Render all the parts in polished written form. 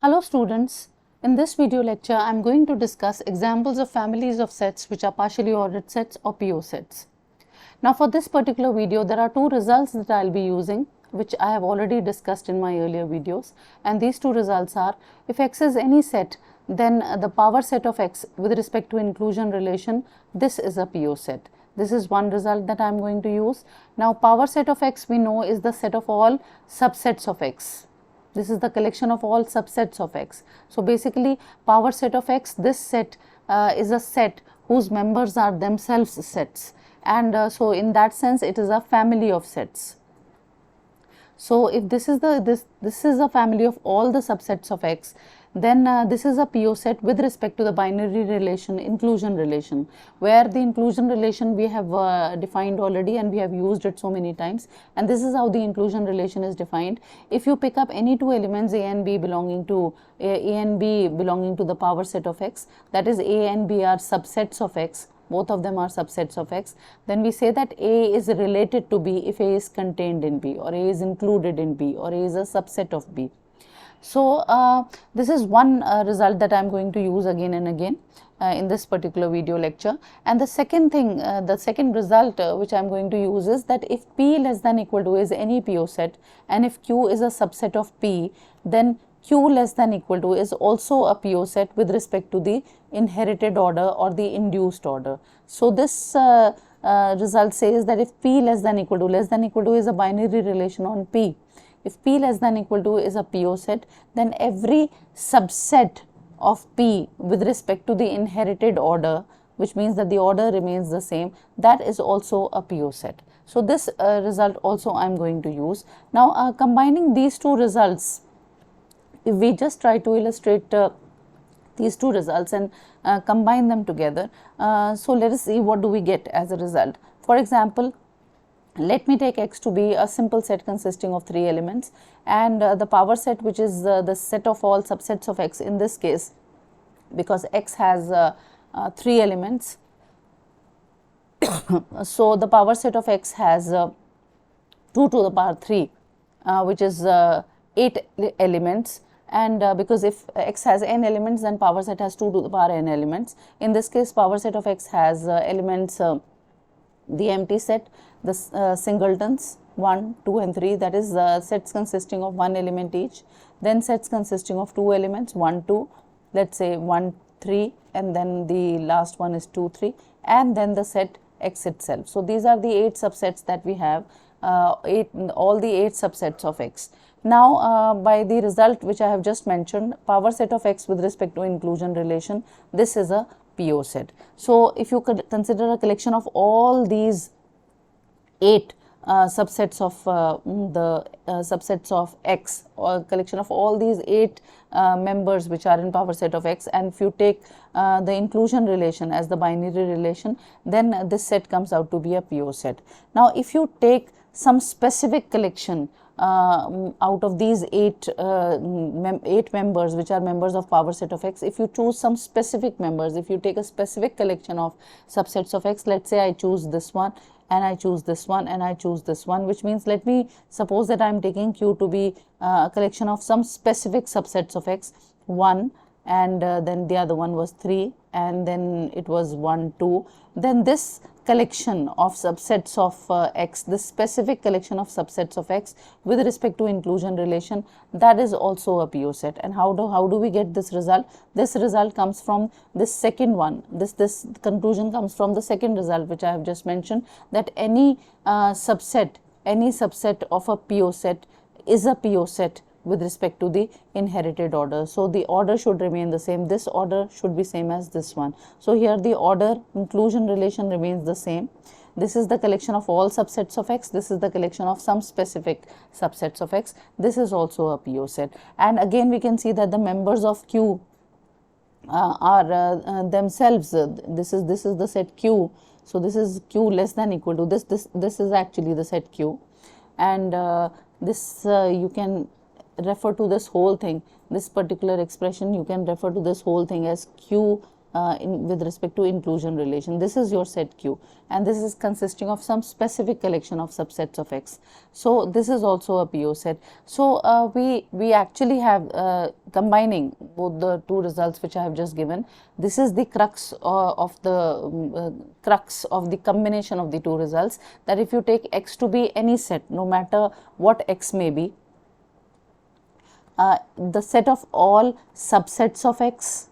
Hello students, in this video lecture I am going to discuss examples of families of sets which are partially ordered sets or PO sets. Now for this particular video there are two results that I will be using which I have already discussed in my earlier videos, and these two results are: if X is any set, then the power set of X with respect to inclusion relation, this is a PO set. This is one result that I am going to use. Now power set of X we know is the set of all subsets of X. This is the collection of all subsets of X. So basically power set of X, this set is a set whose members are themselves sets, and so in that sense it is a family of sets. So if this is a family of all the subsets of X, then this is a PO set with respect to the binary relation, inclusion relation, where the inclusion relation we have defined already and we have used it so many times, and this is how the inclusion relation is defined. If you pick up any two elements A and B belonging to the power set of X, that is A and B are subsets of X, both of them are subsets of X, then we say that A is related to B if A is contained in B, or A is included in B, or A is a subset of B. So this is one result that I am going to use again and again in this particular video lecture. And the second thing, the second result which I am going to use is that if P less than equal to is any PO set, and if Q is a subset of P, then Q less than equal to is also a PO set with respect to the inherited order or the induced order. So this result says that if P less than equal to is a binary relation on P. If P less than equal to is a PO set, then every subset of P with respect to the inherited order, which means that the order remains the same, that is also a PO set. So this result also I am going to use. Now combining these two results, if we just try to illustrate these two results and combine them together, so let us see what do we get as a result. For example, let me take X to be a simple set consisting of three elements, and the power set, which is the set of all subsets of X in this case, because X has three elements. So the power set of X has 2 to the power 3, which is 8 elements, and because if X has n elements, then power set has 2 to the power n elements. In this case, power set of X has elements, the empty set, the singletons 1, 2 and 3, that is sets consisting of one element each, then sets consisting of two elements 1, 2, let us say 1, 3, and then the last one is 2, 3, and then the set X itself. So these are the 8 subsets that we have, all the 8 subsets of X. Now by the result which I have just mentioned, power set of X with respect to inclusion relation, this is a PO set. So if you could consider a collection of all these 8 subsets of subsets of X, or collection of all these 8 members which are in power set of X, and if you take the inclusion relation as the binary relation, then this set comes out to be a PO set. Now if you take some specific collection out of these 8 members which are members of power set of X, if you choose some specific members, if you take a specific collection of subsets of X, let's say I choose this one, and I choose this one, and I choose this one, which means let me suppose that I am taking Q to be a collection of some specific subsets of X, 1, and then the other one was 3, and then it was 1, 2, then this collection of subsets of X, this specific collection of subsets of X with respect to inclusion relation, that is also a PO set. And how do we get this result? This result comes from this second one. This conclusion comes from the second result which I have just mentioned, that any subset of a PO set is a PO set with respect to the inherited order. So the order should remain the same. This order should be same as this one. So here the order inclusion relation remains the same. This is the collection of all subsets of X. This is the collection of some specific subsets of X. This is also a PO set. And again we can see that the members of Q are themselves, this is the set Q. So this is Q less than equal to this is actually the set Q, and this you can refer to this whole thing, this particular expression, you can refer to this whole thing as Q with respect to inclusion relation. This is your set Q, and this is consisting of some specific collection of subsets of X. So this is also a PO set. So we actually have combining both the two results which I have just given. This is the crux of the combination of the two results, that if you take X to be any set, no matter what X may be, the set of all subsets of X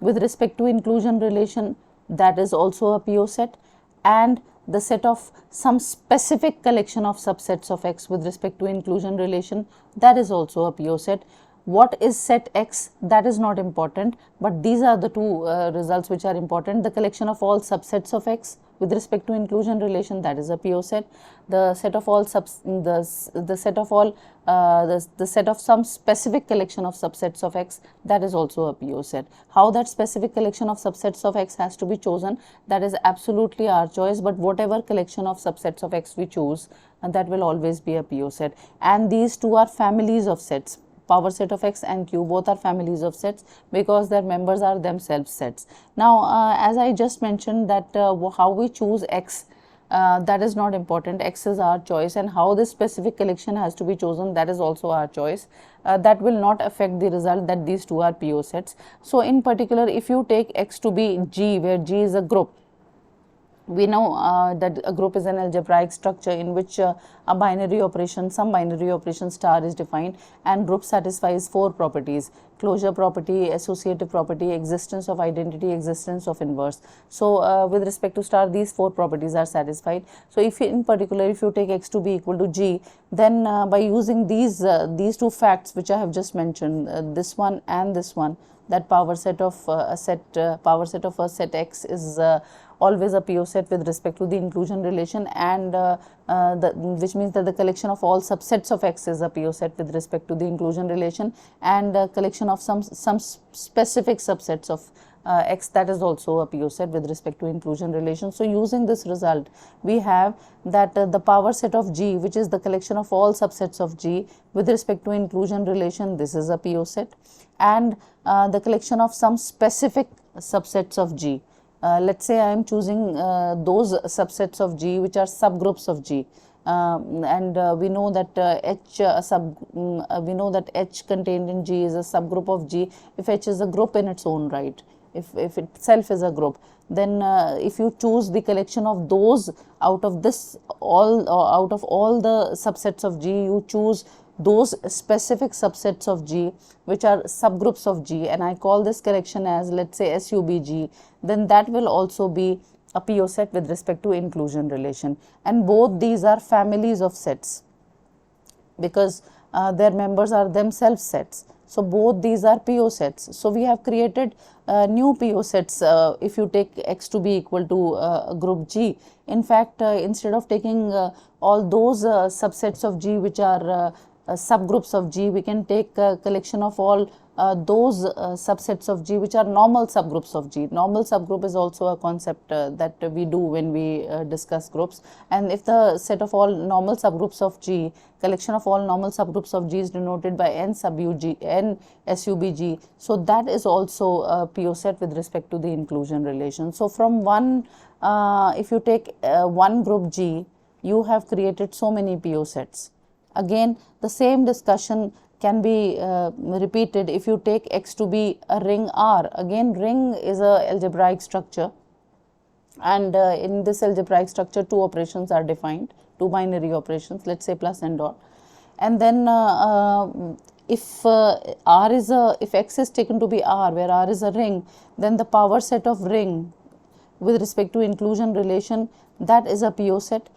with respect to inclusion relation, that is also a PO set, and the set of some specific collection of subsets of X with respect to inclusion relation, that is also a PO set. What is set X? That is not important, but these are the two results which are important. The collection of all subsets of X with respect to inclusion relation, that is a PO set. The set of all the set of some specific collection of subsets of X, that is also a PO set. How that specific collection of subsets of X has to be chosen, that is absolutely our choice, but whatever collection of subsets of X we choose, that will always be a PO set. And these two are families of sets. Power set of X and Q both are families of sets because their members are themselves sets. Now, as I just mentioned that how we choose X, that is not important. X is our choice, and how this specific collection has to be chosen, that is also our choice. That will not affect the result that these two are PO sets. So in particular, if you take X to be G, where G is a group, we know that a group is an algebraic structure in which a binary operation, some binary operation star is defined, and group satisfies four properties: closure property, associative property, existence of identity, existence of inverse. So with respect to star, these four properties are satisfied. So if in particular, if you take X to be equal to G, then by using these two facts which I have just mentioned, this one and this one, that power set of a set X is always a PO set with respect to the inclusion relation, and which means that the collection of all subsets of X is a PO set with respect to the inclusion relation, and collection of some specific subsets of X, that is also a PO set with respect to inclusion relation. So using this result, we have that the power set of G, which is the collection of all subsets of G with respect to inclusion relation, this is a PO set, and the collection of some specific subsets of G. Let's say I am choosing those subsets of G which are subgroups of G, and we know that H contained in G is a subgroup of G if H is a group in its own right. If itself is a group, then if you choose the collection of those out of all the subsets of G, you choose those specific subsets of G which are subgroups of G, and I call this collection as, let's say, SUBG, then that will also be a PO set with respect to inclusion relation. And both these are families of sets because their members are themselves sets. So both these are PO sets. So we have created new PO sets if you take X to be equal to group G. In fact, instead of taking all those subsets of G which are subgroups of G, we can take a collection of all those subsets of G which are normal subgroups of G. Normal subgroup is also a concept that we do when we discuss groups, and if the set of all normal subgroups of G, collection of all normal subgroups of G is denoted by n SUBG, so that is also a PO set with respect to the inclusion relation. So from one, if you take one group G, you have created so many PO sets. Again, the same discussion can be repeated if you take X to be a ring R. Again, ring is a algebraic structure, and in this algebraic structure, two operations are defined, two binary operations, let's say plus and dot. And then if X is taken to be R, where R is a ring, then the power set of ring with respect to inclusion relation, that is a PO set.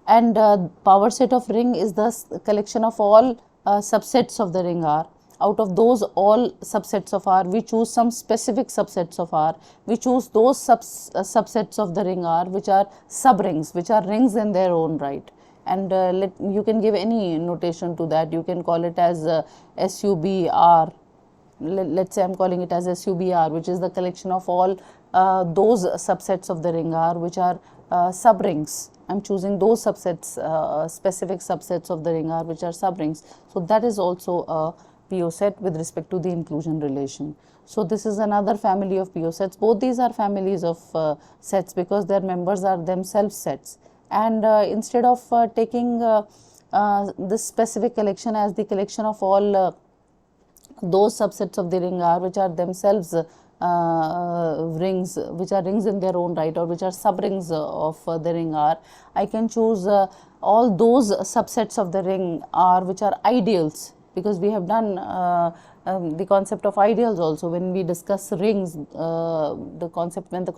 And power set of ring is the collection of all subsets of the ring R. Out of those all subsets of R, we choose some specific subsets of R. We choose those subsets of the ring R which are subrings, which are rings in their own right. And you can give any notation to that. You can call it as SUBR. Let's say I'm calling it as SUBR, which is the collection of all those subsets of the ring R which are subrings. I'm choosing those subsets, specific subsets of the ring R which are subrings. So that is also PO set with respect to the inclusion relation. So this is another family of PO sets. Both these are families of sets because their members are themselves sets. And instead of taking this specific collection as the collection of all those subsets of the ring R which are themselves rings, which are rings in their own right, or which are sub-rings of the ring R, I can choose all those subsets of the ring R which are ideals, because we have done the concept of ideals also when we discuss rings. The concept, when the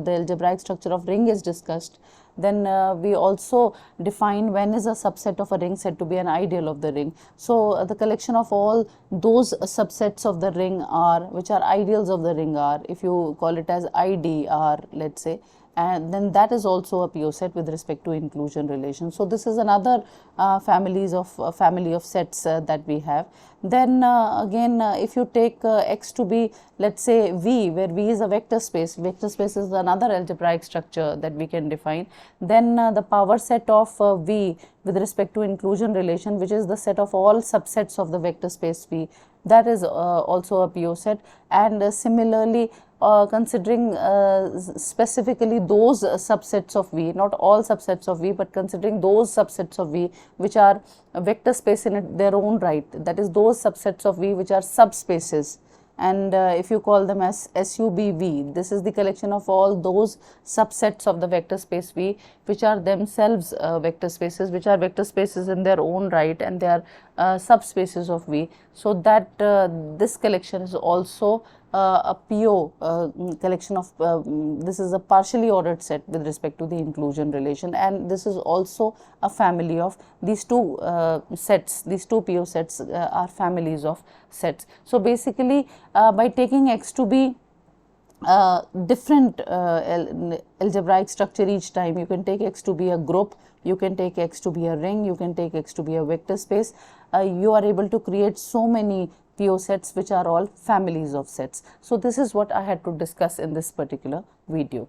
algebraic structure of ring is discussed, then we also define when is a subset of a ring said to be an ideal of the ring. So the collection of all those subsets of the ring R which are ideals of the ring R, if you call it as IDR, let's say, and then that is also a PO set with respect to inclusion relation. So this is another family of sets that we have. Then again, if you take X to be, let's say, V, where V is a vector space. Vector space is another algebraic structure that we can define. Then the power set of V with respect to inclusion relation, which is the set of all subsets of the vector space V, that is also a PO set. And similarly, considering specifically those subsets of V, not all subsets of V, but considering those subsets of V which are a vector space in their own right, that is those subsets of V which are subspaces. And if you call them as SUBV, this is the collection of all those subsets of the vector space V which are themselves vector spaces, which are vector spaces in their own right, and they are subspaces of V. So that this collection is also a PO collection of, this is a partially ordered set with respect to the inclusion relation, and this is also a family of these two sets. These two PO sets are families of sets. So basically, by taking X to be different algebraic structure each time, you can take X to be a group, you can take X to be a ring, you can take X to be a vector space. You are able to create so many PO sets which are all families of sets. So this is what I had to discuss in this particular video.